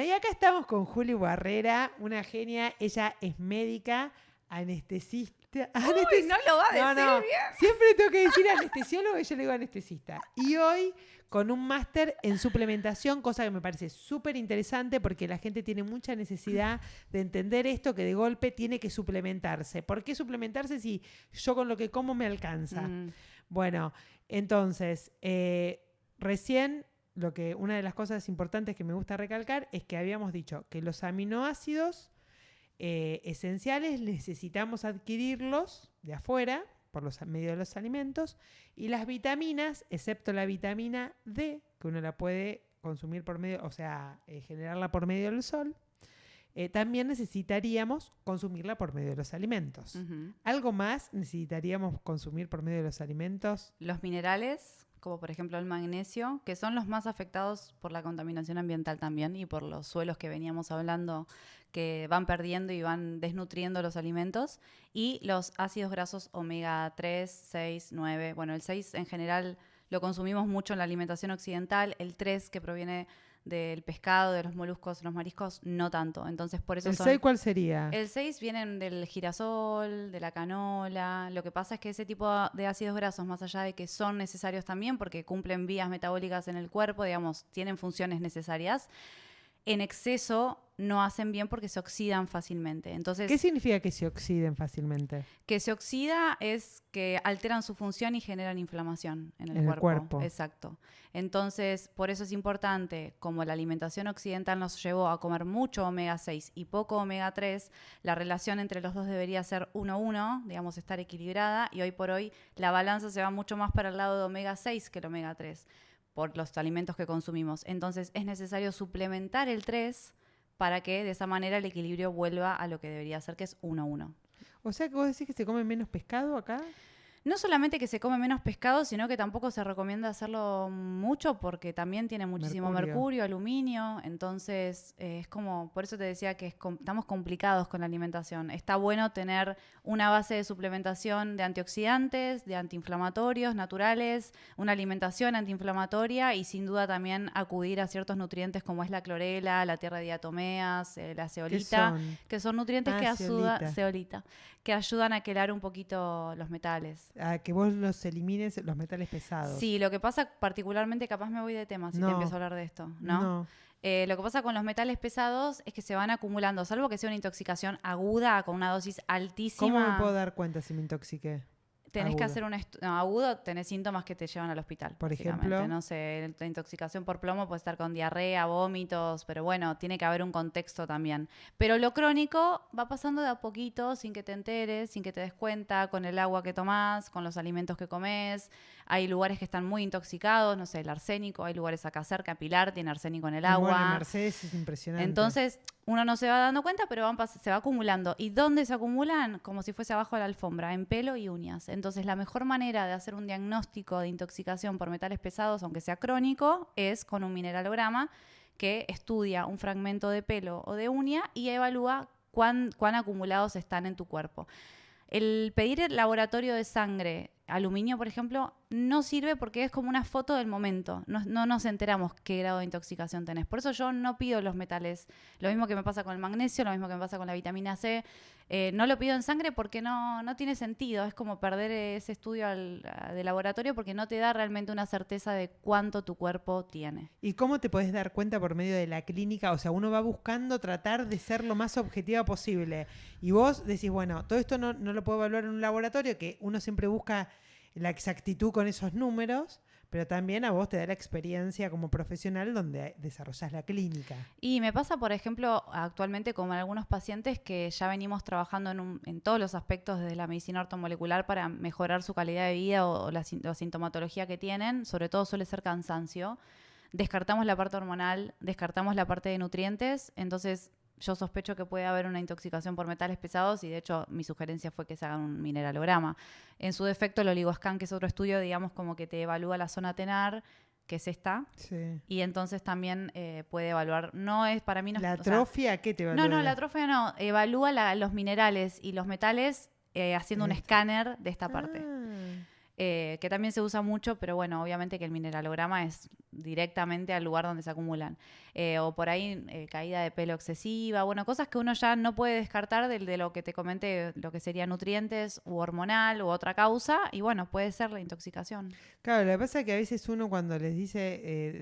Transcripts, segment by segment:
y acá estamos con Juli Barrera, una genia. Ella es médica, anestesista. Uy, no lo va a decir bien. Siempre tengo que decir anestesiólogo y yo le digo anestesista. Y hoy con un máster en suplementación, cosa que me parece súper interesante porque la gente tiene mucha necesidad de entender esto, que de golpe tiene que suplementarse. ¿Por qué suplementarse si yo con lo que como me alcanza? Bueno, entonces, recién una de las cosas importantes que me gusta recalcar es que habíamos dicho que los aminoácidos esenciales necesitamos adquirirlos de afuera por medio de los alimentos, y las vitaminas, excepto la vitamina D, que uno la puede consumir por medio, generarla por medio del sol, también necesitaríamos consumirla por medio de los alimentos. ¿Algo más necesitaríamos consumir por medio de los alimentos? Los minerales, como por ejemplo el magnesio, que son los más afectados por la contaminación ambiental también y por los suelos que veníamos hablando, que van perdiendo y van desnutriendo los alimentos, y los ácidos grasos omega 3, 6, 9. Bueno, el 6 en general lo consumimos mucho en la alimentación occidental, el 3 que proviene del pescado, de los moluscos, los mariscos, no tanto. Entonces, por eso ¿El 6 cuál sería? El 6 vienen del girasol, de la canola. Lo que pasa es que ese tipo de ácidos grasos, más allá de que son necesarios también porque cumplen vías metabólicas en el cuerpo, digamos, tienen funciones necesarias, en exceso no hacen bien porque se oxidan fácilmente. Entonces, ¿qué significa que se oxiden fácilmente? Que se oxida es que alteran su función y generan inflamación en el cuerpo. Exacto. Entonces, por eso es importante, como la alimentación occidental nos llevó a comer mucho omega 6 y poco omega 3, la relación entre los dos debería ser 1-1, digamos, estar equilibrada, y hoy por hoy la balanza se va mucho más para el lado de omega 6 que el omega 3, por los alimentos que consumimos. Entonces, es necesario suplementar el 3 para que de esa manera el equilibrio vuelva a lo que debería ser, que es 1-1. O sea, que vos decís que se come menos pescado acá. No solamente que se come menos pescado, sino que tampoco se recomienda hacerlo mucho porque también tiene muchísimo mercurio, aluminio. Entonces, es como, por eso te decía que estamos complicados con la alimentación. Está bueno tener una base de suplementación de antioxidantes, de antiinflamatorios naturales, una alimentación antiinflamatoria, y sin duda también acudir a ciertos nutrientes como es la clorela, la tierra de diatomeas, la zeolita, que son nutrientes que ayudan a quelar un poquito los metales. A que vos los elimines, los metales pesados. Sí, lo que pasa particularmente, capaz me voy de tema si te empiezo a hablar de esto, ¿no? Lo que pasa con los metales pesados es que se van acumulando, salvo que sea una intoxicación aguda con una dosis altísima. ¿Cómo me puedo dar cuenta si me intoxiqué? Tenés que hacer agudo, tenés síntomas que te llevan al hospital. Por ejemplo, no sé, la intoxicación por plomo puede estar con diarrea, vómitos, pero bueno, tiene que haber un contexto también. Pero lo crónico va pasando de a poquito, sin que te enteres, sin que te des cuenta, con el agua que tomás, con los alimentos que comés. Hay lugares que están muy intoxicados, no sé, el arsénico, hay lugares acá cerca, Pilar tiene arsénico en el agua. Bueno, Mercedes es impresionante. Entonces, uno no se va dando cuenta, pero se va acumulando. ¿Y dónde se acumulan? Como si fuese abajo de la alfombra, en pelo y uñas. Entonces, la mejor manera de hacer un diagnóstico de intoxicación por metales pesados, aunque sea crónico, es con un mineralograma que estudia un fragmento de pelo o de uña y evalúa cuán acumulados están en tu cuerpo. El pedir el laboratorio de sangre, aluminio, por ejemplo, no sirve porque es como una foto del momento. No nos enteramos qué grado de intoxicación tenés. Por eso yo no pido los metales. Lo mismo que me pasa con el magnesio, lo mismo que me pasa con la vitamina C. No lo pido en sangre porque no tiene sentido. Es como perder ese estudio de laboratorio porque no te da realmente una certeza de cuánto tu cuerpo tiene. ¿Y cómo te podés dar cuenta por medio de la clínica? O sea, uno va buscando tratar de ser lo más objetiva posible. Y vos decís, bueno, todo esto no lo puedo evaluar en un laboratorio, que uno siempre busca la exactitud con esos números, pero también a vos te da la experiencia como profesional donde desarrollás la clínica. Y me pasa, por ejemplo, actualmente con algunos pacientes que ya venimos trabajando en todos los aspectos desde la medicina ortomolecular para mejorar su calidad de vida o la sintomatología que tienen. Sobre todo suele ser cansancio. Descartamos la parte hormonal, descartamos la parte de nutrientes, entonces yo sospecho que puede haber una intoxicación por metales pesados y de hecho mi sugerencia fue que se haga un mineralograma. En su defecto el oligoscan, que es otro estudio, digamos, como que te evalúa la zona tenar, que es esta, sí. Y entonces también puede evaluar, no es para mí... ¿La atrofia qué te evalúa? No, la atrofia no, evalúa los minerales y los metales haciendo un escáner de esta parte. Que también se usa mucho, pero bueno, obviamente que el mineralograma es directamente al lugar donde se acumulan. O por ahí caída de pelo excesiva, bueno, cosas que uno ya no puede descartar de lo que te comenté, lo que sería nutrientes u hormonal u otra causa, y bueno, puede ser la intoxicación. Claro, lo que pasa es que a veces uno cuando les dice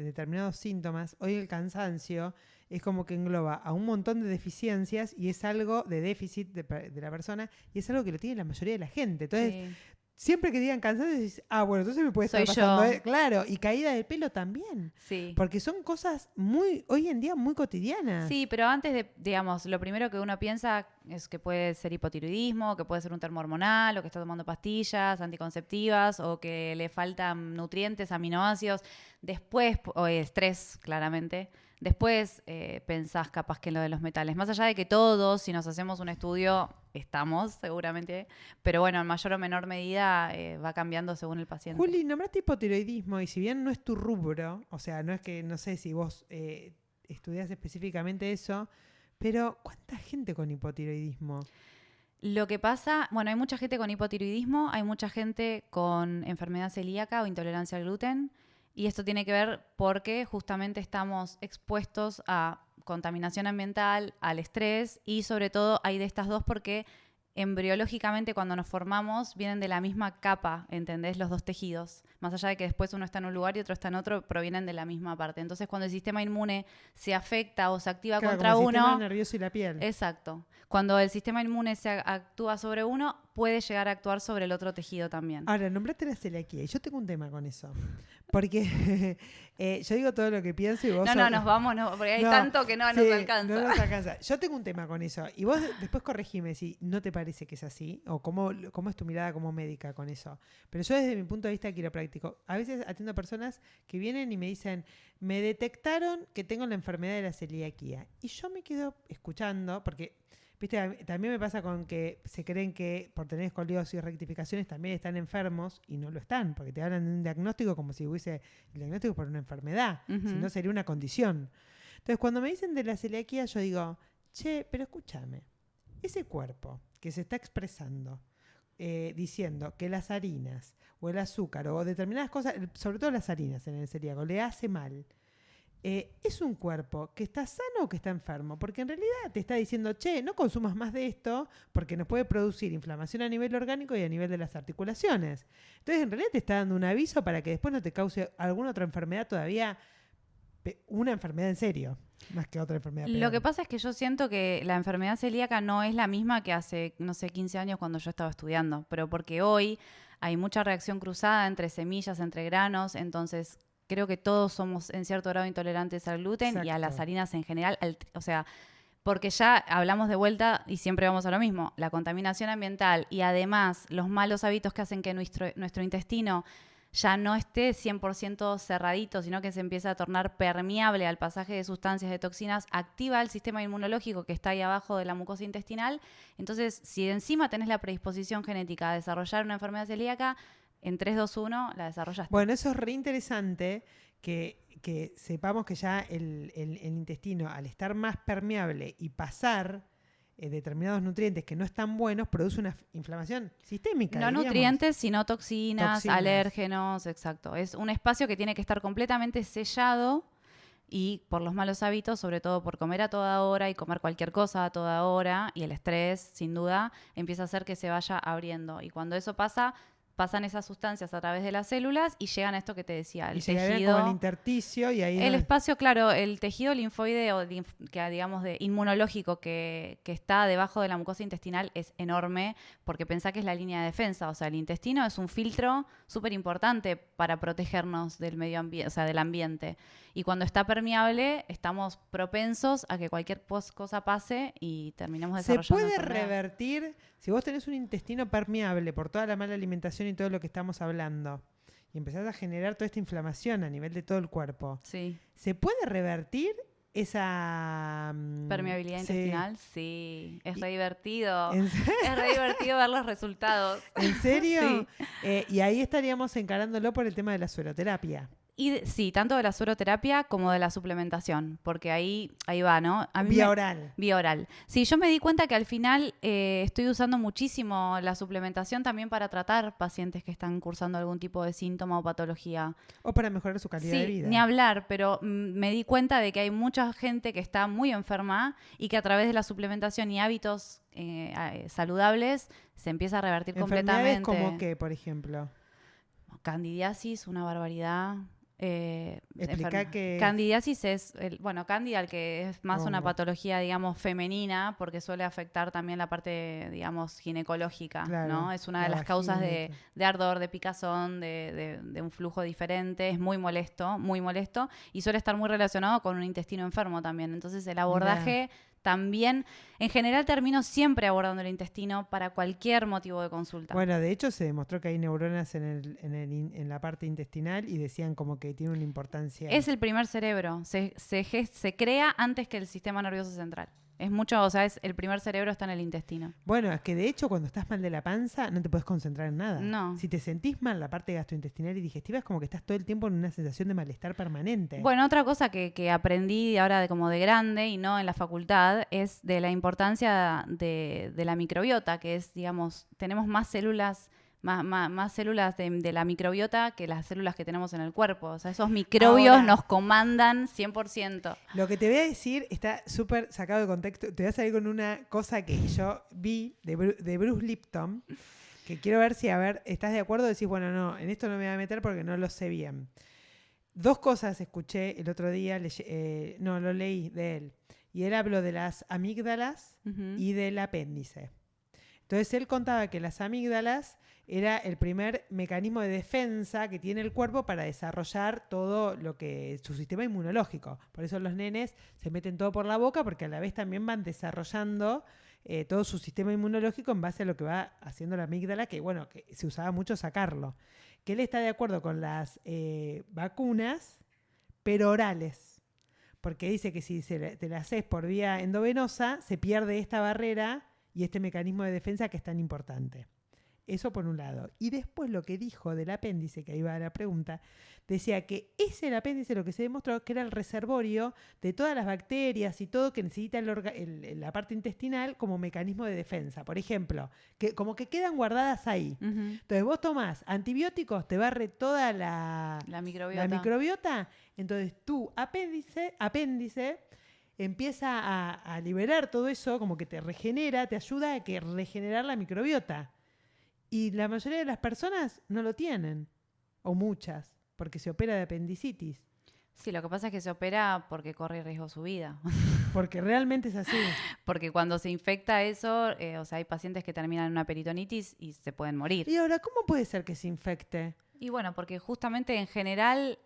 determinados síntomas, hoy el cansancio es como que engloba a un montón de deficiencias y es algo de déficit de la persona y es algo que lo tiene la mayoría de la gente. Entonces, Sí. siempre que digan cansancio, dices, bueno, entonces me puede estar Soy pasando. yo. Claro, y caída de pelo también. Sí. Porque son cosas hoy en día muy cotidianas. Sí, pero antes de, digamos, lo primero que uno piensa es que puede ser hipotiroidismo, que puede ser un termo hormonal, o que está tomando pastillas anticonceptivas, o que le faltan nutrientes, aminoácidos. Después, o estrés, claramente. Después pensás capaz que en lo de los metales. Más allá de que todos, si nos hacemos un estudio, estamos seguramente. Pero bueno, en mayor o menor medida va cambiando según el paciente. Juli, nombraste hipotiroidismo y si bien no es tu rubro, o sea, no es que, no sé si vos estudiás específicamente eso, pero ¿cuánta gente con hipotiroidismo? Lo que pasa, bueno, hay mucha gente con hipotiroidismo, hay mucha gente con enfermedad celíaca o intolerancia al gluten, y esto tiene que ver porque justamente estamos expuestos a contaminación ambiental, al estrés, y sobre todo hay de estas dos porque embriológicamente cuando nos formamos vienen de la misma capa, ¿entendés? Los dos tejidos. Más allá de que después uno está en un lugar y otro está en otro, provienen de la misma parte. Entonces cuando el sistema inmune se afecta o se activa Claro, contra como el sistema uno... nervioso y la piel. Exacto. Cuando el sistema inmune actúa sobre uno, puede llegar a actuar sobre el otro tejido también. Ahora, nombraste la celiaquía y yo tengo un tema con eso. Porque yo digo todo lo que pienso y vos... No, nos vamos, porque hay tanto que no nos alcanza. No nos alcanza. Yo tengo un tema con eso. Y vos después corregime si no te parece que es así o cómo es tu mirada como médica con eso. Pero yo desde mi punto de vista quiropráctico, a veces atiendo a personas que vienen y me dicen, me detectaron que tengo la enfermedad de la celiaquía. Y yo me quedo escuchando, porque... Viste, también me pasa con que se creen que por tener escoliosis y rectificaciones también están enfermos y no lo están, porque te hablan de un diagnóstico como si hubiese el diagnóstico por una enfermedad, si no sería una condición. Entonces, cuando me dicen de la celiaquía, yo digo, che, pero escúchame, ese cuerpo que se está expresando diciendo que las harinas o el azúcar o determinadas cosas, sobre todo las harinas en el celíaco, le hace mal. ¿Es un cuerpo que está sano o que está enfermo? Porque en realidad te está diciendo, che, no consumas más de esto porque nos puede producir inflamación a nivel orgánico y a nivel de las articulaciones. Entonces, en realidad te está dando un aviso para que después no te cause alguna otra enfermedad todavía, una enfermedad en serio, más que otra enfermedad peor. Lo que pasa es que yo siento que la enfermedad celíaca no es la misma que hace, no sé, 15 años cuando yo estaba estudiando, pero porque hoy hay mucha reacción cruzada entre semillas, entre granos, entonces... Creo que todos somos en cierto grado intolerantes al gluten. Exacto. Y a las harinas en general. O sea, porque ya hablamos de vuelta y siempre vamos a lo mismo. La contaminación ambiental y además los malos hábitos que hacen que nuestro intestino ya no esté 100% cerradito, sino que se empieza a tornar permeable al pasaje de sustancias, de toxinas, activa el sistema inmunológico que está ahí abajo de la mucosa intestinal. Entonces, si encima tenés la predisposición genética a desarrollar una enfermedad celíaca, en 3, 2, 1 la desarrollaste. Bueno, eso es re interesante que sepamos que ya el intestino, al estar más permeable y pasar determinados nutrientes que no están buenos, produce una inflamación sistémica. No diríamos. Nutrientes, sino toxinas, alérgenos, exacto. Es un espacio que tiene que estar completamente sellado y por los malos hábitos, sobre todo por comer a toda hora y comer cualquier cosa a toda hora, y el estrés, sin duda, empieza a hacer que se vaya abriendo. Y cuando eso pasa... pasan esas sustancias a través de las células y llegan a esto que te decía, el tejido. Como el intersticio y ahí... El espacio, claro, el tejido linfoide o que digamos de inmunológico que está debajo de la mucosa intestinal es enorme porque pensá que es la línea de defensa. O sea, el intestino es un filtro súper importante para protegernos del medio ambiente, o sea, del ambiente. Y cuando está permeable, estamos propensos a que cualquier cosa pase y terminemos desarrollando. ¿Se puede revertir si vos tenés un intestino permeable por toda la mala alimentación y todo lo que estamos hablando y empezás a generar toda esta inflamación a nivel de todo el cuerpo? Sí. ¿Se puede revertir esa permeabilidad intestinal? Sí. Es re divertido. Es re divertido ver los resultados. ¿En serio? Sí. Y ahí estaríamos encarándolo por el tema de la sueroterapia. Sí, tanto de la sueroterapia como de la suplementación, porque ahí va, ¿no? Vía oral. Vía oral. Sí, yo me di cuenta que al final estoy usando muchísimo la suplementación también para tratar pacientes que están cursando algún tipo de síntoma o patología. O para mejorar su calidad de vida. Ni hablar, pero me di cuenta de que hay mucha gente que está muy enferma y que a través de la suplementación y hábitos saludables se empieza a revertir completamente. ¿Cómo qué, por ejemplo? Candidiasis, una barbaridad. Explica que... Candidiasis es, cándida, el que es más una Hongo. patología, digamos, femenina, porque suele afectar también la parte, digamos, ginecológica, Claro, ¿no? Es una de la las causas vagina. de ardor, de picazón, de un flujo diferente, es muy molesto, y suele estar muy relacionado con un intestino enfermo también. Entonces el abordaje también, en general termino siempre abordando el intestino para cualquier motivo de consulta. Bueno, de hecho se demostró que hay neuronas en la parte intestinal y decían como que tiene una importancia. Es el primer cerebro, se crea antes que el sistema nervioso central. Es mucho, o sea, el primer cerebro está en el intestino. Bueno, es que de hecho cuando estás mal de la panza no te puedes concentrar en nada. No. Si te sentís mal la parte gastrointestinal y digestiva es como que estás todo el tiempo en una sensación de malestar permanente. Bueno, otra cosa que aprendí ahora como de grande y no en la facultad es de la importancia de la microbiota, que es, digamos, tenemos más células más células de la microbiota que las células que tenemos en el cuerpo. O sea, esos microbios Ahora, nos comandan 100%. Lo que te voy a decir está súper sacado de contexto. Te voy a salir con una cosa que yo vi de Bruce Lipton, que quiero ver si, ¿estás de acuerdo? Decís, bueno, no, en esto no me voy a meter porque no lo sé bien. 2 cosas escuché el otro día, lo leí de él. Y él habló de las amígdalas y del apéndice. Entonces él contaba que las amígdalas era el primer mecanismo de defensa que tiene el cuerpo para desarrollar todo lo que su sistema inmunológico. Por eso los nenes se meten todo por la boca porque a la vez también van desarrollando todo su sistema inmunológico en base a lo que va haciendo la amígdala, que bueno, que se usaba mucho sacarlo. Que él está de acuerdo con las vacunas, pero orales. Porque dice que si te la haces por vía endovenosa, se pierde esta barrera y este mecanismo de defensa que es tan importante. Eso por un lado. Y después lo que dijo del apéndice, que ahí va la pregunta, decía que el apéndice lo que se demostró que era el reservorio de todas las bacterias y todo que necesita la parte intestinal como mecanismo de defensa. Por ejemplo, que como que quedan guardadas ahí. Entonces vos tomás antibióticos, te barre toda la microbiota. Entonces tu apéndice empieza a liberar todo eso, como que te regenera, te ayuda a regenerar la microbiota. Y la mayoría de las personas no lo tienen, o muchas, porque se opera de apendicitis. Sí, lo que pasa es que se opera porque corre riesgo su vida. Porque realmente es así. Porque cuando se infecta eso, o sea, hay pacientes que terminan en una peritonitis y se pueden morir. Y ahora, ¿cómo puede ser que se infecte? Y bueno, porque justamente en general...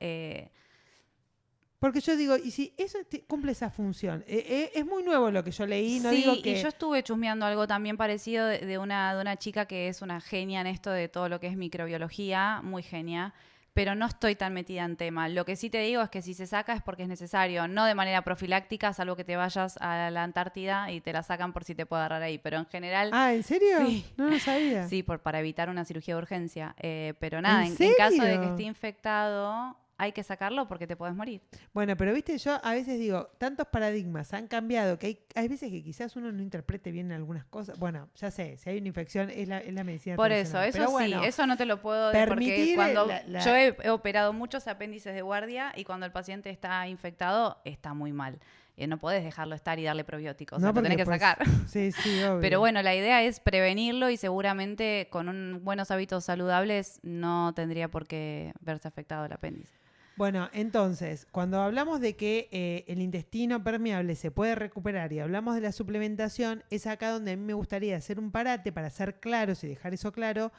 Porque yo digo, y si eso cumple esa función, es muy nuevo lo que yo leí, no digo que... y yo estuve chusmeando algo también parecido de una chica que es una genia en esto de todo lo que es microbiología, muy genia, pero no estoy tan metida en tema. Lo que sí te digo es que si se saca es porque es necesario, no de manera profiláctica, salvo que te vayas a la Antártida y te la sacan por si te puede agarrar ahí, pero en general... Ah, ¿en serio? Sí. No lo sabía. Sí, para evitar una cirugía de urgencia. Pero nada, en serio? caso de que esté infectado... Hay que sacarlo porque te puedes morir. Bueno, pero viste, yo a veces digo, tantos paradigmas han cambiado que hay veces que quizás uno no interprete bien algunas cosas. Bueno, ya sé, si hay una infección es la medicina por eso pero bueno, sí, eso no te lo puedo decir porque cuando yo he operado muchos apéndices de guardia y cuando el paciente está infectado está muy mal. No podés dejarlo estar y darle probióticos, no, o sea, lo tenés que sacar. Sí, obvio. Pero bueno, la idea es prevenirlo y seguramente con buenos hábitos saludables no tendría por qué verse afectado el apéndice. Bueno, entonces, cuando hablamos de que el intestino permeable se puede recuperar y hablamos de la suplementación, es acá donde a mí me gustaría hacer un parate para ser claros y dejar eso claro.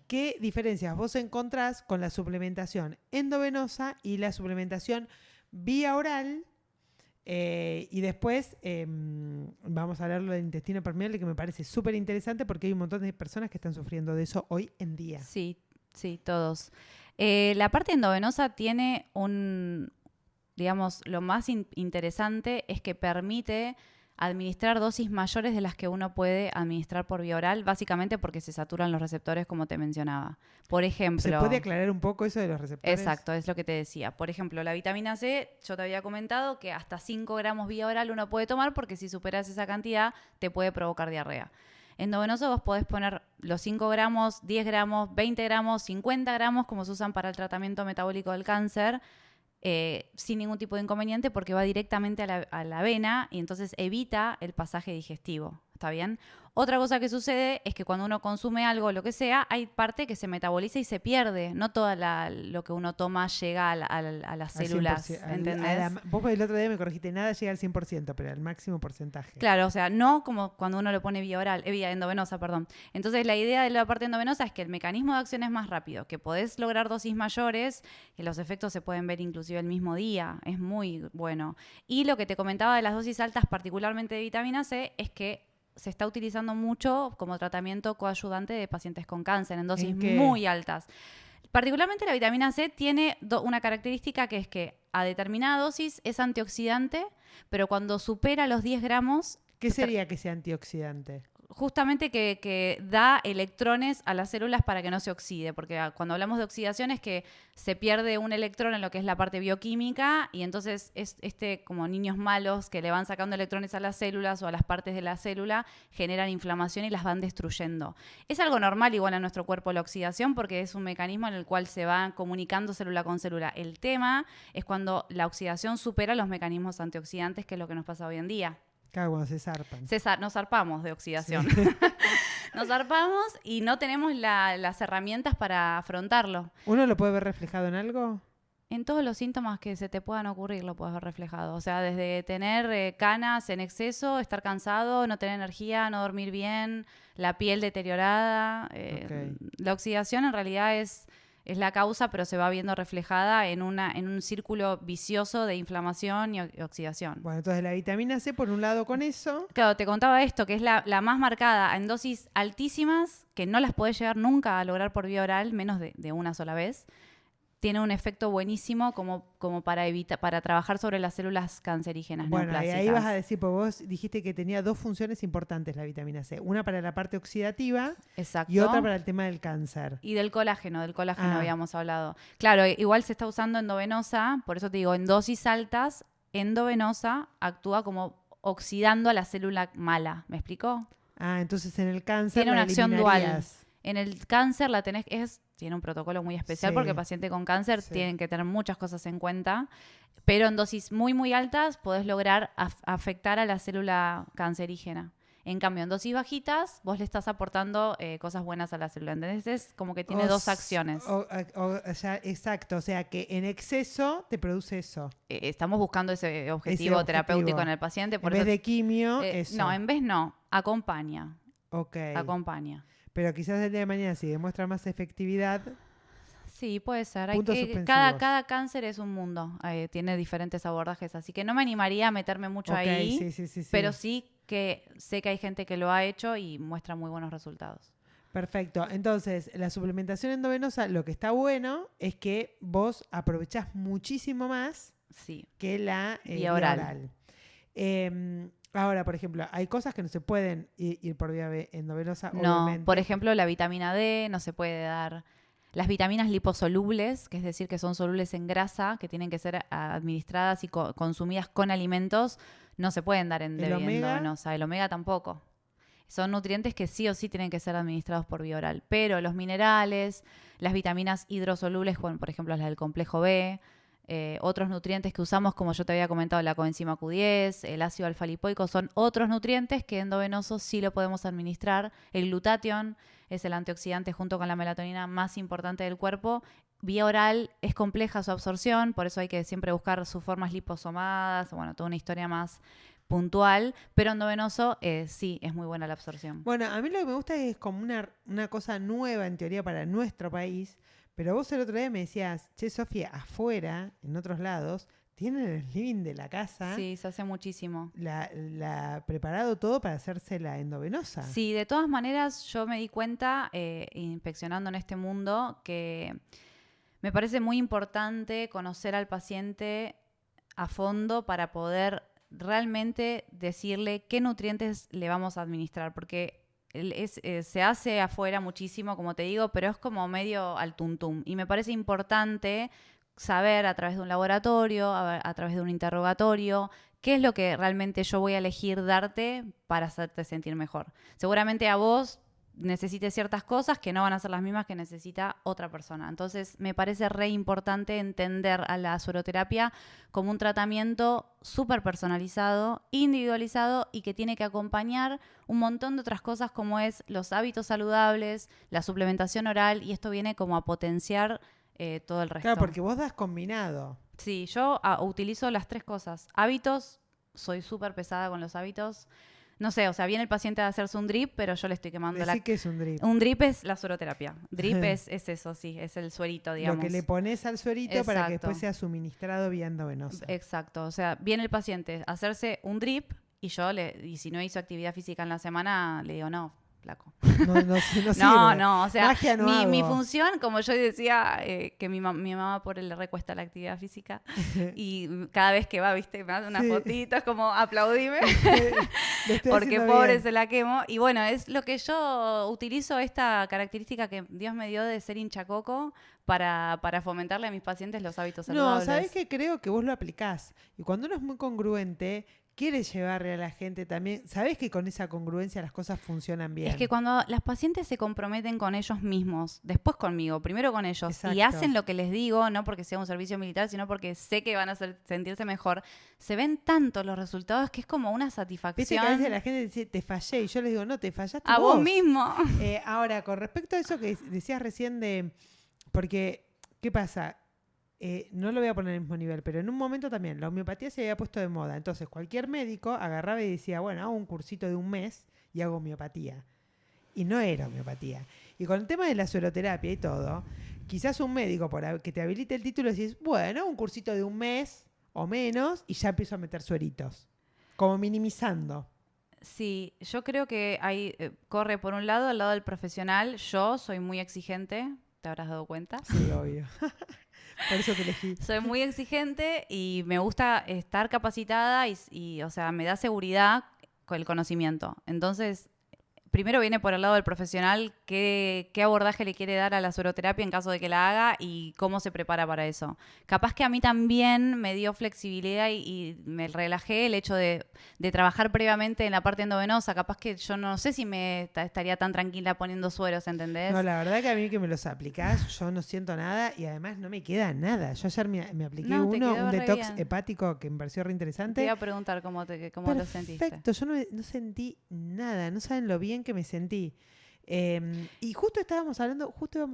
¿Qué diferencias vos encontrás con la suplementación endovenosa y la suplementación vía oral? Y después vamos a hablar del intestino permeable, que me parece súper interesante porque hay un montón de personas que están sufriendo de eso hoy en día. Sí, todos. La parte endovenosa tiene digamos, lo más interesante es que permite administrar dosis mayores de las que uno puede administrar por vía oral, básicamente porque se saturan los receptores, como te mencionaba. Por ejemplo... ¿Se puede aclarar un poco eso de los receptores? Exacto, es lo que te decía. Por ejemplo, la vitamina C, yo te había comentado que hasta 5 gramos vía oral uno puede tomar porque si superas esa cantidad te puede provocar diarrea. Endovenoso vos podés poner los 5 gramos, 10 gramos, 20 gramos, 50 gramos, como se usan para el tratamiento metabólico del cáncer, sin ningún tipo de inconveniente porque va directamente a la vena y entonces evita el pasaje digestivo. ¿Está bien? Otra cosa que sucede es que cuando uno consume algo, lo que sea, hay parte que se metaboliza y se pierde. No todo lo que uno toma llega a las células, ¿entendés? Vos el otro día me corregiste, nada llega al 100%, pero al máximo porcentaje. Claro, o sea, no como cuando uno lo pone vía oral, vía endovenosa, perdón. Entonces, la idea de la parte endovenosa es que el mecanismo de acción es más rápido, que podés lograr dosis mayores, que los efectos se pueden ver inclusive el mismo día. Es muy bueno. Y lo que te comentaba de las dosis altas, particularmente de vitamina C, es que se está utilizando mucho como tratamiento coayudante de pacientes con cáncer en dosis muy altas. Particularmente la vitamina C tiene una característica que es que a determinada dosis es antioxidante, pero cuando supera los 10 gramos... ¿Qué sería que sea antioxidante? Justamente que da electrones a las células para que no se oxide, porque cuando hablamos de oxidación es que se pierde un electrón en lo que es la parte bioquímica y entonces es como niños malos que le van sacando electrones a las células o a las partes de la célula, generan inflamación y las van destruyendo. Es algo normal igual a nuestro cuerpo la oxidación porque es un mecanismo en el cual se va comunicando célula con célula. El tema es cuando la oxidación supera los mecanismos antioxidantes, que es lo que nos pasa hoy en día. Claro, cuando se zarpan. Nos zarpamos de oxidación. Sí. Nos zarpamos y no tenemos las herramientas para afrontarlo. ¿Uno lo puede ver reflejado en algo? En todos los síntomas que se te puedan ocurrir lo puedes ver reflejado. O sea, desde tener canas en exceso, estar cansado, no tener energía, no dormir bien, la piel deteriorada. La oxidación en realidad es la causa, pero se va viendo reflejada en un círculo vicioso de inflamación y oxidación. Bueno, entonces la vitamina C, por un lado con eso... Claro, te contaba esto, que es la más marcada en dosis altísimas, que no las podés llegar nunca a lograr por vía oral, menos de una sola vez. Tiene un efecto buenísimo como para trabajar sobre las células cancerígenas neoplásicas. Bueno, y ahí vas a decir, porque vos dijiste que tenía 2 funciones importantes la vitamina C. Una para la parte oxidativa. Exacto. Y otra para el tema del cáncer. Y del colágeno habíamos hablado. Claro, igual se está usando endovenosa, por eso te digo, en dosis altas, endovenosa actúa como oxidando a la célula mala. ¿Me explicó? Entonces en el cáncer tiene una acción dual. En el cáncer tiene un protocolo muy especial porque el paciente con cáncer tienen que tener muchas cosas en cuenta, pero en dosis muy, muy altas podés lograr afectar a la célula cancerígena. En cambio, en dosis bajitas, vos le estás aportando cosas buenas a la célula. ¿Entendés? Es como que tiene dos acciones. Exacto, o sea que en exceso te produce eso. Estamos buscando ese objetivo terapéutico en el paciente. En vez de quimio, eso. No, en vez no. Acompaña. Ok. Acompaña. Pero quizás el día de mañana, si demuestra más efectividad... Sí, puede ser. Cada cáncer es un mundo. Tiene diferentes abordajes. Así que no me animaría a meterme mucho ahí. Sí. Pero sí que sé que hay gente que lo ha hecho y muestra muy buenos resultados. Perfecto. Entonces, la suplementación endovenosa, lo que está bueno es que vos aprovechás muchísimo más que la vía oral. Ahora, por ejemplo, hay cosas que no se pueden ir por vía endovenosa, obviamente. No, por ejemplo, la vitamina D no se puede dar. Las vitaminas liposolubles, que es decir, que son solubles en grasa, que tienen que ser administradas y consumidas con alimentos, no se pueden dar en vía endovenosa. El omega tampoco. Son nutrientes que sí o sí tienen que ser administrados por vía oral. Pero los minerales, las vitaminas hidrosolubles, por ejemplo, las del complejo B, otros nutrientes que usamos, como yo te había comentado, la coenzima Q10, el ácido alfa-lipoico, son otros nutrientes que endovenosos sí lo podemos administrar. El glutatión es el antioxidante junto con la melatonina más importante del cuerpo. Vía oral es compleja su absorción, por eso hay que siempre buscar sus formas liposomadas, bueno, toda una historia más puntual, pero endovenoso sí, es muy buena la absorción. Bueno, a mí lo que me gusta es como una cosa nueva en teoría para nuestro país. Pero vos el otro día me decías, che, Sofía, afuera, en otros lados, tienen el living de la casa. Sí, se hace muchísimo. La preparado todo para hacerse la endovenosa. Sí, de todas maneras yo me di cuenta, inspeccionando en este mundo, que me parece muy importante conocer al paciente a fondo para poder realmente decirle qué nutrientes le vamos a administrar, porque se hace afuera muchísimo, como te digo, pero es como medio al tuntum. Y me parece importante saber a través de un laboratorio, a través de un interrogatorio, qué es lo que realmente yo voy a elegir darte para hacerte sentir mejor. Seguramente a vos necesites ciertas cosas que no van a ser las mismas que necesita otra persona. Entonces, me parece re importante entender a la sueroterapia como un tratamiento súper personalizado, individualizado y que tiene que acompañar un montón de otras cosas como es los hábitos saludables, la suplementación oral, y esto viene como a potenciar todo el resto. Claro, porque vos das combinado. Sí, yo utilizo las 3 cosas. Hábitos, soy súper pesada con los hábitos. No sé, o sea, viene el paciente a hacerse un drip, pero yo le estoy quemando Decí que es un drip. Un drip es la sueroterapia. Drip es eso, sí, es el suerito, digamos. Lo que le pones al suerito para que Exacto. después sea suministrado vía endovenosa. Exacto, o sea, viene el paciente a hacerse un drip y y si no hizo actividad física en la semana, le digo, no, flaco. No sirve. No, o sea, Magia no mi hago. función, como yo decía, que mi mamá por él le recuesta la actividad física y cada vez que va, viste, me hace unas Sí. fotitos como aplaudime. Lo estoy Porque haciendo pobre bien. se la quemo. Y bueno, es lo que yo utilizo, esta característica que Dios me dio de ser hinchacoco para fomentarle a mis pacientes los hábitos No, saludables. ¿sabés qué? Creo que vos lo aplicás. Y cuando uno es muy congruente, quiere llevarle a la gente también. ¿Sabés que con esa congruencia las cosas funcionan bien? Es que cuando las pacientes se comprometen con ellos mismos, después conmigo, primero con ellos, y Exacto. hacen lo que les digo, no porque sea un servicio militar, sino porque sé que van a sentirse mejor, se ven tanto los resultados que es como una Viste satisfacción. que a veces la gente dice, te fallé. Y yo les digo, no, te fallaste A vos mismo. Ahora, con respecto a eso que decías recién de... Porque, ¿qué pasa? No lo voy a poner en el mismo nivel, pero en un momento también la homeopatía se había puesto de moda. Entonces, cualquier médico agarraba y decía, bueno, hago un cursito de un mes y hago homeopatía. Y no era homeopatía. Y con el tema de la sueroterapia y todo, quizás un médico que te habilite el título decís, bueno, un cursito de un mes o menos y ya empiezo a meter sueritos. Como minimizando. Sí, yo creo que ahí corre por un lado, al lado del profesional. Yo soy muy exigente, te habrás dado cuenta. Sí, obvio. Por eso te elegí. Soy muy exigente y me gusta estar capacitada y, o sea, me da seguridad con el conocimiento. Entonces, primero viene por el lado del profesional qué abordaje le quiere dar a la sueroterapia en caso de que la haga y cómo se prepara para eso. Capaz que a mí también me dio flexibilidad y me relajé el hecho de trabajar previamente en la parte endovenosa. Capaz que yo no sé si me estaría tan tranquila poniendo sueros, ¿entendés? No, la verdad que a mí que me los aplicás, yo no siento nada y además no me queda nada. Yo ayer me apliqué No, te quedó un re detox bien. hepático que me pareció re Te interesante. iba a preguntar cómo lo sentiste. Perfecto, yo no sentí nada, no saben lo bien que me sentí. Y justo íbamos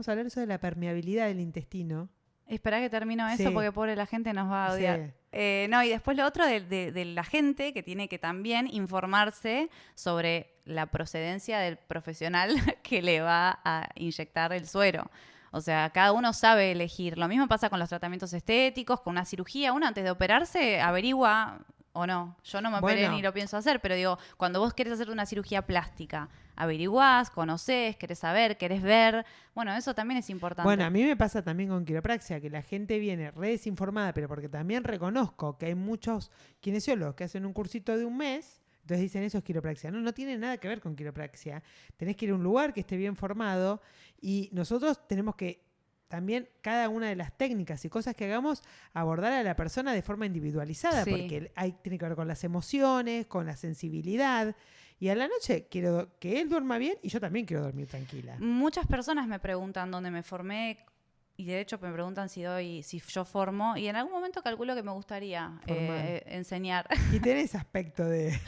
a hablar eso de la permeabilidad del intestino. Esperá que termino eso Sí. porque pobre la gente nos va a odiar. Sí. No, y después lo otro de la gente que tiene que también informarse sobre la procedencia del profesional que le va a inyectar el suero. O sea, cada uno sabe elegir. Lo mismo pasa con los tratamientos estéticos, con una cirugía. Uno antes de operarse averigua o no. Yo no me operé Bueno. ni lo pienso hacer, pero digo, cuando vos querés hacer una cirugía plástica, averiguás, conocés, querés saber, querés ver. Bueno, eso también es importante. Bueno, a mí me pasa también con quiropraxia, que la gente viene re desinformada, pero porque también reconozco que hay muchos kinesiólogos que hacen un cursito de un mes, entonces dicen eso es quiropraxia. No tiene nada que ver con quiropraxia. Tenés que ir a un lugar que esté bien formado y nosotros tenemos que también cada una de las técnicas y cosas que hagamos abordar a la persona de forma individualizada, Sí. porque tiene que ver con las emociones, con la sensibilidad. Y a la noche quiero que él duerma bien y yo también quiero dormir tranquila. Muchas personas me preguntan dónde me formé y de hecho me preguntan si yo formo y en algún momento calculo que me gustaría Formar. enseñar. Y tenés aspecto de...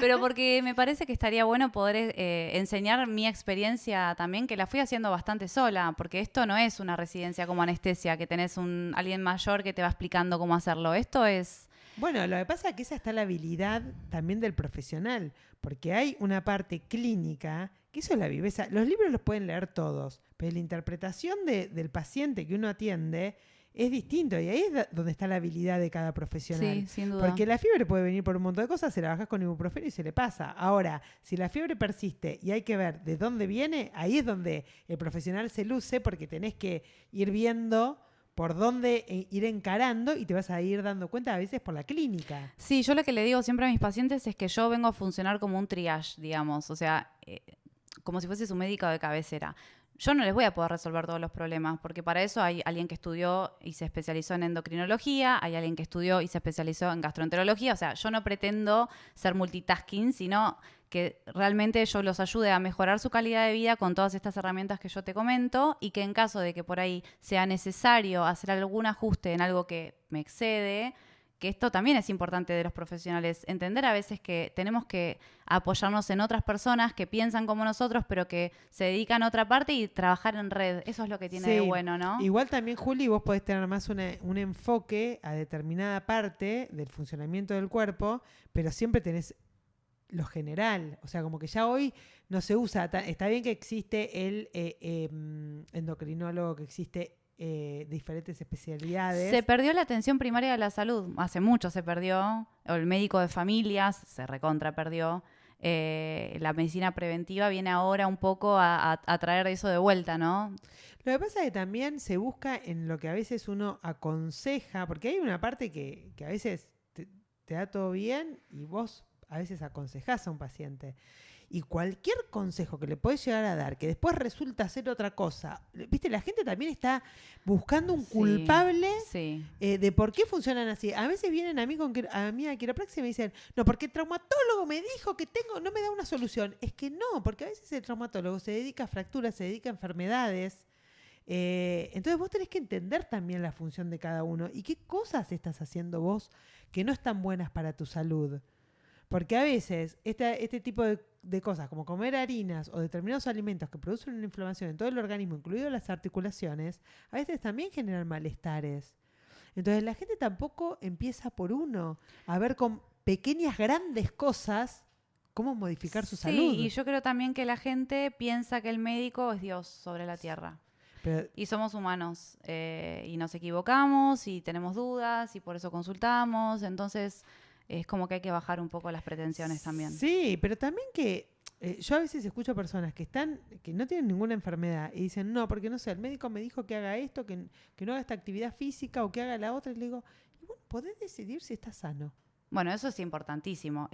Pero porque me parece que estaría bueno poder enseñar mi experiencia también, que la fui haciendo bastante sola, porque esto no es una residencia como anestesia, que tenés alguien mayor que te va explicando cómo hacerlo. Esto es... Bueno, lo que pasa es que esa está la habilidad también del profesional, porque hay una parte clínica, que eso es la viveza. Los libros los pueden leer todos, pero la interpretación del paciente que uno atiende es distinto y ahí es donde está la habilidad de cada profesional. Sí, sin duda. Porque la fiebre puede venir por un montón de cosas, se la bajas con ibuprofeno y se le pasa. Ahora, si la fiebre persiste y hay que ver de dónde viene, ahí es donde el profesional se luce porque tenés que ir viendo por dónde ir encarando y te vas a ir dando cuenta a veces por la clínica. Sí, yo lo que le digo siempre a mis pacientes es que yo vengo a funcionar como un triage, digamos, o sea, como si fuese su médico de cabecera. Yo no les voy a poder resolver todos los problemas, porque para eso hay alguien que estudió y se especializó en endocrinología, hay alguien que estudió y se especializó en gastroenterología. O sea, yo no pretendo ser multitasking, sino que realmente yo los ayude a mejorar su calidad de vida con todas estas herramientas que yo te comento, y que en caso de que por ahí sea necesario hacer algún ajuste en algo que me excede, que esto también es importante de los profesionales, entender a veces que tenemos que apoyarnos en otras personas que piensan como nosotros, pero que se dedican a otra parte, y trabajar en red. Eso es lo que tiene de bueno, ¿no? Igual también, Juli, vos podés tener más un enfoque a determinada parte del funcionamiento del cuerpo, pero siempre tenés lo general. O sea, como que ya hoy no se usa. Está bien que existe el endocrinólogo, que existe diferentes especialidades. Se perdió la atención primaria de la salud, hace mucho se perdió, o el médico de familias se recontra perdió. La medicina preventiva viene ahora un poco a traer eso de vuelta, ¿no? Lo que pasa es que también se busca en lo que a veces uno aconseja, porque hay una parte que a veces te da todo bien y vos a veces aconsejás a un paciente. Y cualquier consejo que le podés llegar a dar, que después resulta ser otra cosa, viste, la gente también está buscando un culpable de por qué funcionan así. A veces vienen a mí a quiropraxia y me dicen, no, porque el traumatólogo me dijo que no me da una solución. Es que no, porque a veces el traumatólogo se dedica a fracturas, se dedica a enfermedades. Entonces vos tenés que entender también la función de cada uno y qué cosas estás haciendo vos que no están buenas para tu salud. Porque a veces este tipo de cosas, como comer harinas o determinados alimentos que producen una inflamación en todo el organismo, incluido las articulaciones, a veces también generan malestares. Entonces la gente tampoco empieza por uno a ver con pequeñas, grandes cosas cómo modificar su salud. Sí, y yo creo también que la gente piensa que el médico es Dios sobre la tierra. Y somos humanos, y nos equivocamos y tenemos dudas y por eso consultamos. Entonces es como que hay que bajar un poco las pretensiones también. Sí, pero también que yo a veces escucho personas que no tienen ninguna enfermedad y dicen, no, porque no sé, el médico me dijo que haga esto, que no haga esta actividad física o que haga la otra. Y le digo, y bueno, podés decidir si estás sano. Bueno, eso es importantísimo,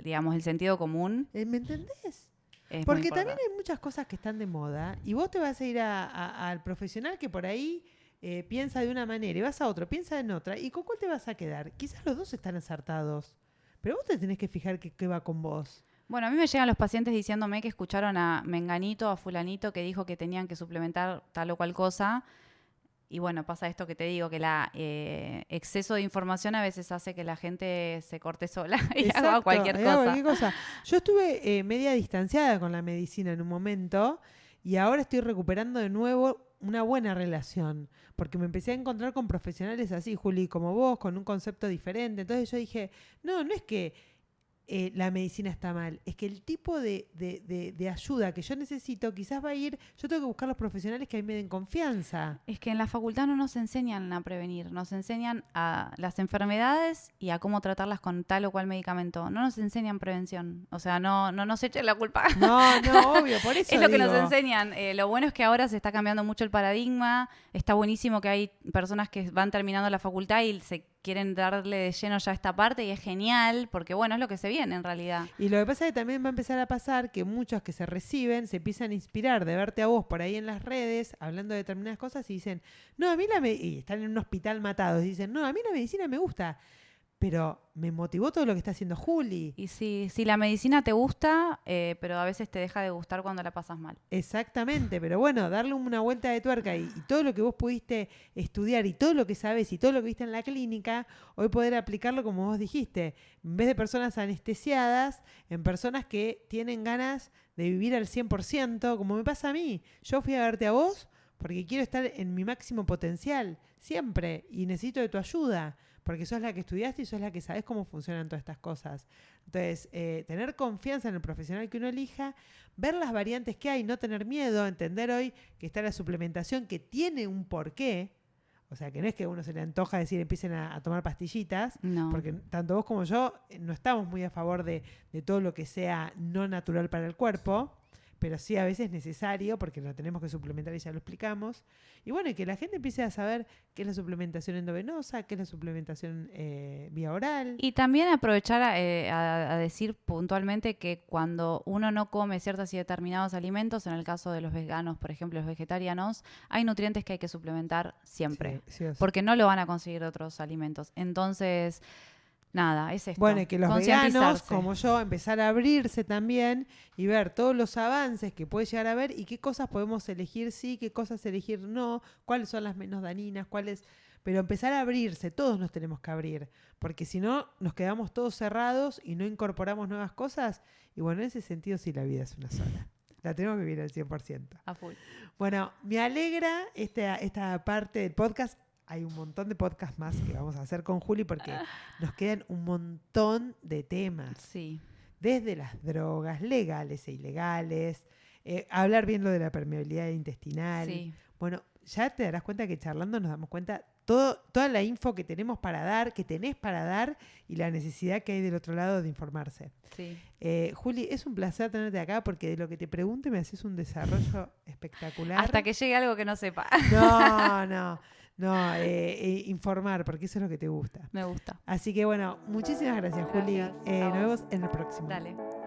digamos, el sentido común. ¿Me entendés? Es porque también hay muchas cosas que están de moda y vos te vas a ir al profesional que por ahí piensa de una manera y vas a otro, piensa en otra. ¿Y con cuál te vas a quedar? Quizás los dos están acertados, pero vos te tenés que fijar qué va con vos. Bueno, a mí me llegan los pacientes diciéndome que escucharon a menganito, a fulanito, que dijo que tenían que suplementar tal o cual cosa. Y bueno, pasa esto que te digo, que el exceso de información a veces hace que la gente se corte sola y haga cualquier cosa. Yo estuve media distanciada con la medicina en un momento y ahora estoy recuperando de nuevo una buena relación, porque me empecé a encontrar con profesionales así, Juli, como vos, con un concepto diferente. Entonces yo dije, no es que la medicina está mal, es que el tipo de ayuda que yo necesito quizás va a ir, yo tengo que buscar los profesionales que a mí me den confianza. Es que en la facultad no nos enseñan a prevenir, nos enseñan a las enfermedades y a cómo tratarlas con tal o cual medicamento. No nos enseñan prevención, o sea, no nos echen la culpa. No, obvio, por eso es lo que nos enseñan. Lo bueno es que ahora se está cambiando mucho el paradigma, está buenísimo que hay personas que van terminando la facultad y se quieren darle de lleno ya esta parte y es genial porque, bueno, es lo que se viene en realidad. Y lo que pasa es que también va a empezar a pasar que muchos que se reciben se empiezan a inspirar de verte a vos por ahí en las redes hablando de determinadas cosas y dicen, no, a mí y están en un hospital matados y dicen, no, a mí la medicina me gusta. Pero me motivó todo lo que está haciendo Juli. Y sí, la medicina te gusta, pero a veces te deja de gustar cuando la pasas mal. Exactamente, pero bueno, darle una vuelta de tuerca y todo lo que vos pudiste estudiar y todo lo que sabés y todo lo que viste en la clínica, hoy poder aplicarlo como vos dijiste, en vez de personas anestesiadas, en personas que tienen ganas de vivir al 100%, como me pasa a mí. Yo fui a verte a vos porque quiero estar en mi máximo potencial, siempre, y necesito de tu ayuda. Porque sos la que estudiaste y sos la que sabés cómo funcionan todas estas cosas. Entonces, tener confianza en el profesional que uno elija, ver las variantes que hay, no tener miedo, entender hoy que está la suplementación que tiene un porqué. O sea, que no es que a uno se le antoja decir empiecen a tomar pastillitas, no. Porque tanto vos como yo no estamos muy a favor de todo lo que sea no natural para el cuerpo. pero sí a veces es necesario porque lo tenemos que suplementar y ya lo explicamos. Y bueno, y que la gente empiece a saber qué es la suplementación endovenosa, qué es la suplementación vía oral. Y también aprovechar a decir puntualmente que cuando uno no come ciertos y determinados alimentos, en el caso de los veganos, por ejemplo, los vegetarianos, hay nutrientes que hay que suplementar siempre, Sí, o sí. porque no lo van a conseguir otros alimentos. Entonces, nada, es esto. Bueno, y que los veganos, Concientizarse. como yo, empezar a abrirse también y ver todos los avances que puede llegar a ver y qué cosas podemos elegir sí, qué cosas elegir no, cuáles son las menos dañinas, cuáles... Pero empezar a abrirse, todos nos tenemos que abrir, porque si no nos quedamos todos cerrados y no incorporamos nuevas cosas. Y bueno, en ese sentido sí la vida es una sola. La tenemos que vivir al 100%. A full. Bueno, me alegra esta parte del podcast. Hay un montón de podcasts más que vamos a hacer con Juli porque nos quedan un montón de temas. Sí. Desde las drogas legales e ilegales, hablar bien lo de la permeabilidad intestinal. Sí. Bueno, ya te darás cuenta que charlando nos damos cuenta toda la info que tenemos para dar, que tenés para dar y la necesidad que hay del otro lado de informarse. Sí. Juli, es un placer tenerte acá porque de lo que te pregunte me haces un desarrollo espectacular. Hasta que llegue algo que no sepa. No, informar, porque eso es lo que te gusta. Me gusta. Así que bueno, muchísimas gracias, Juli. Gracias. A Nos vos. vemos en el próximo. Dale.